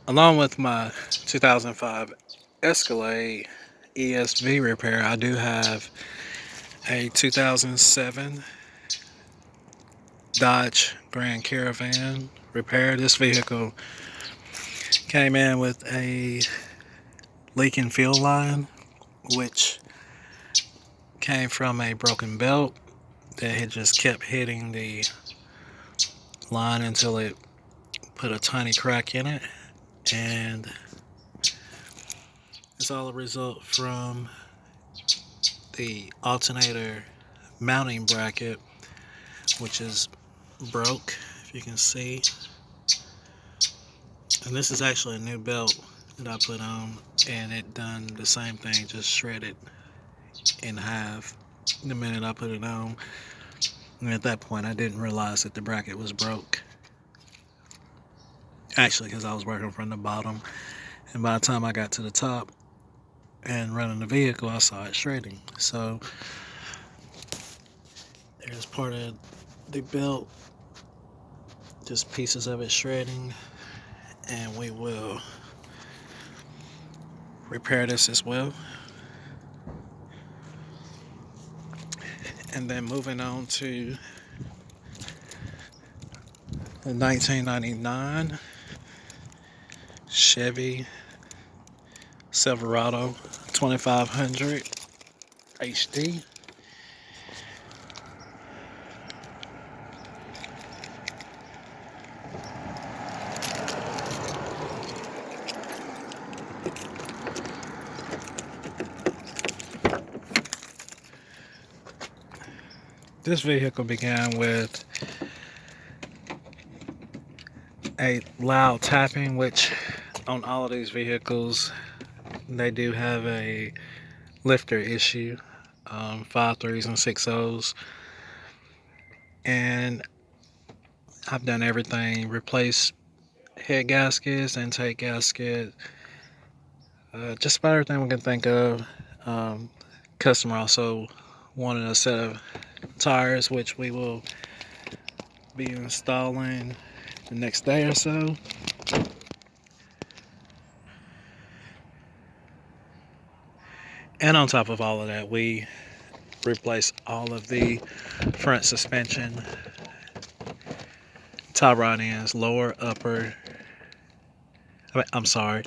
Along with my 2005 Escalade ESV repair, I do have a 2007 Dodge Grand Caravan repair. This vehicle came in with a leaking fuel line, which came from a broken belt that had just kept hitting the line until it put a tiny crack in it. And it's all a result from the alternator mounting bracket, which is broke, if you can see. And this is actually a new belt that I put on, and it done the same thing, just shredded in half the minute I put it on. And at that point, I didn't realize that the bracket was broke. Actually, because I was working from the bottom, and by the time I got to the top and running the vehicle, I saw it shredding. So there's part of the belt, just pieces of it shredding, and we will repair this as well. And then moving on to the 1999 Chevy Silverado 2500 HD. This vehicle began with a loud tapping, which on all of these vehicles they do have a lifter issue, 5.3s and 6.0s, and I've done everything: replace head gaskets, intake gasket, just about everything we can think of. Customer also wanted a set of tires, which we will be installing the next day or so. And on top of all of that, we replace all of the front suspension, tie rod ends, lower, upper, I'm sorry,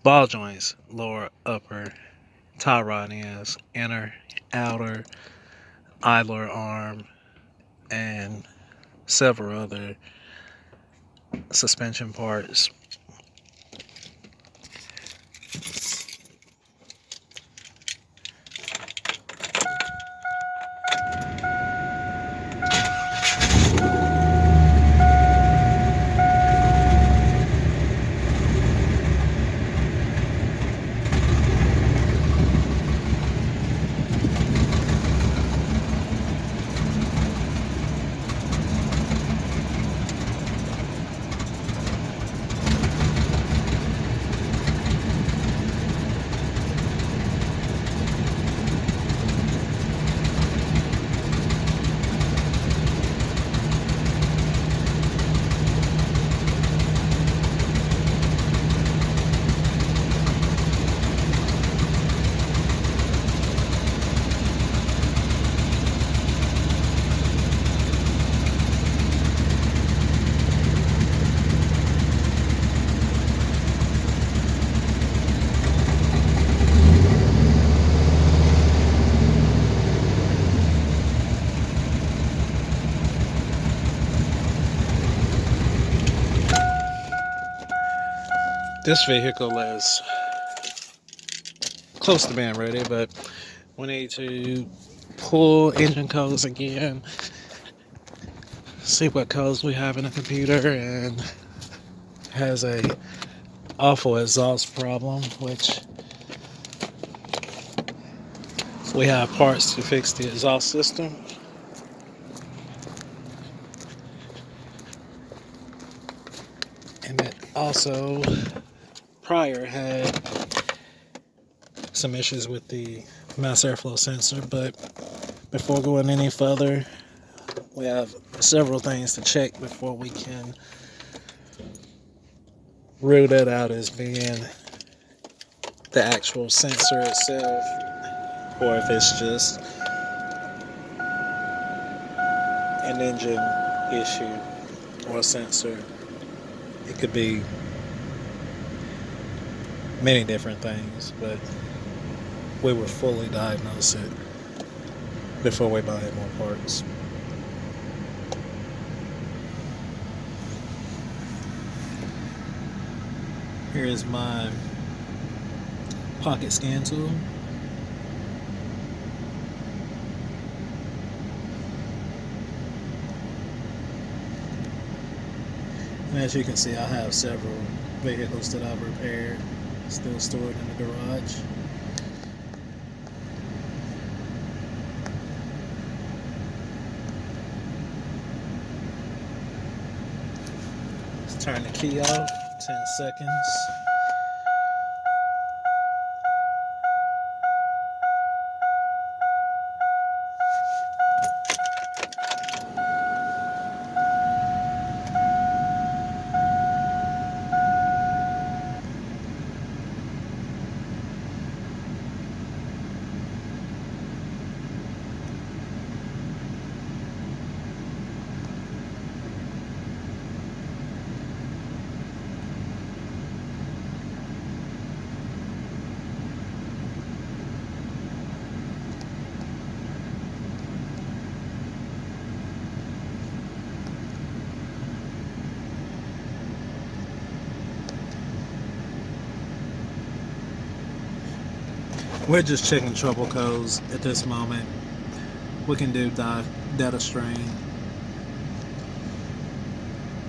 ball joints, lower, upper, tie rod ends, inner, outer, idler arm, and several other suspension parts. This vehicle is close to being ready, but we need to pull engine codes again, see what codes we have in the computer, and has a awful exhaust problem, which we have parts to fix the exhaust system. And it also prior had some issues with the mass airflow sensor, but before going any further, we have several things to check before we can rule that out as being the actual sensor itself, or if it's just an engine issue or sensor. It could be many different things, but we would fully diagnose it before we buy more parts. Here is my pocket scan tool. And as you can see, I have several vehicles that I've repaired still stored in the garage. Let's turn the key off, 10 seconds. We're just checking trouble codes at this moment. We can do data strain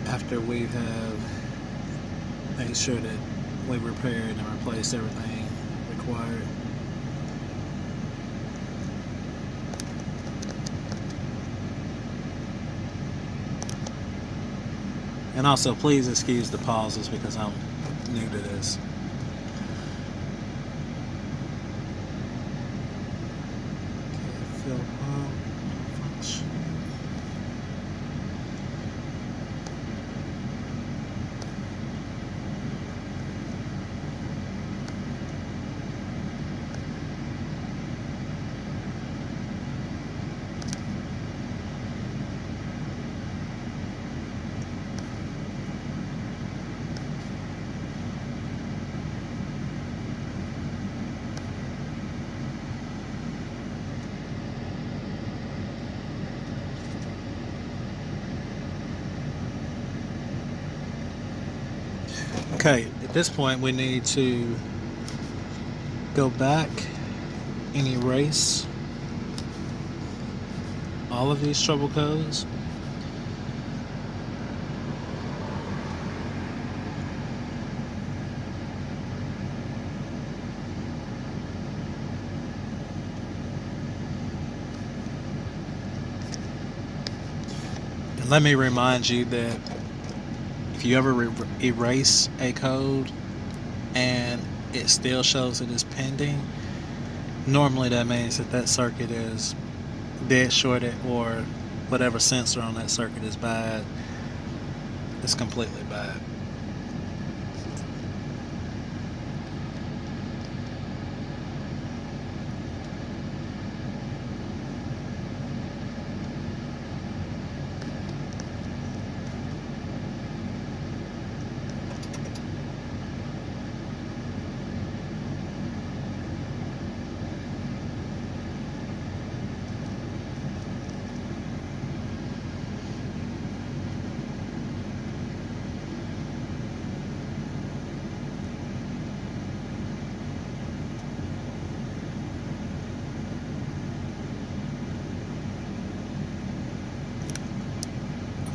after we have made sure that we repaired and replaced everything required. And also, please excuse the pauses because I'm new to this. Fill pump, function. Okay, at this point we need to go back and erase all of these trouble codes. And let me remind you that if you ever erase a code and it still shows it as pending, normally that means that that circuit is dead shorted, or whatever sensor on that circuit is bad. It's completely bad.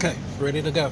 Okay, ready to go.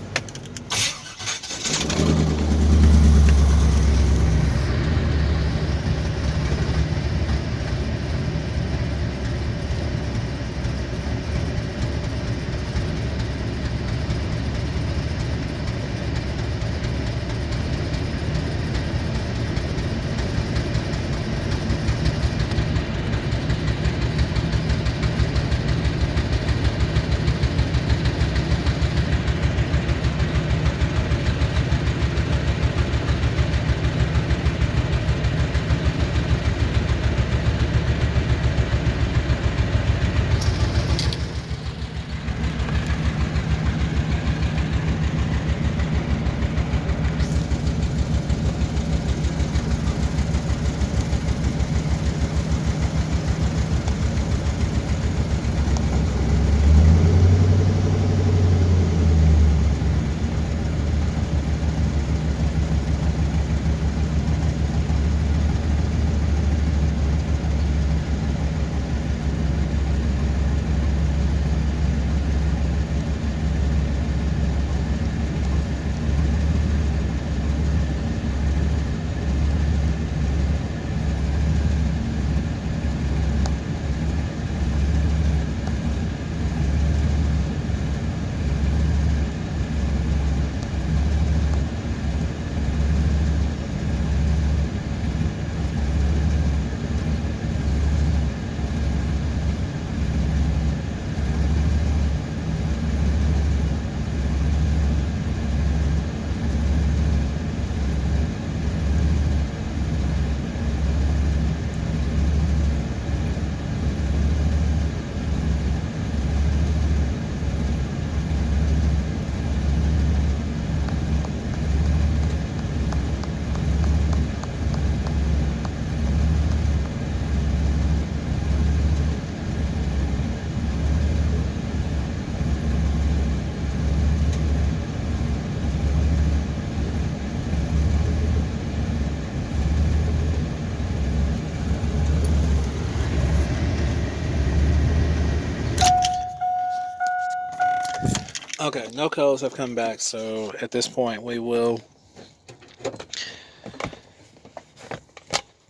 Okay, no codes have come back, so at this point we will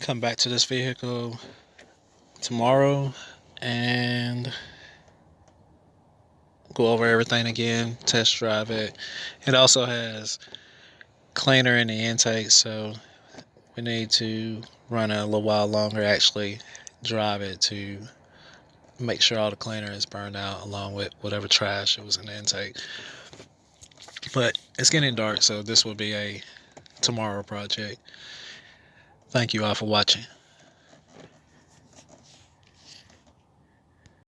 come back to this vehicle tomorrow and go over everything again, test drive it. It also has cleaner in the intake, so we need to run it a little while longer, actually drive it to make sure all the cleaner is burned out along with whatever trash it was in the intake. But it's getting dark, so this will be a tomorrow project. Thank you all for watching.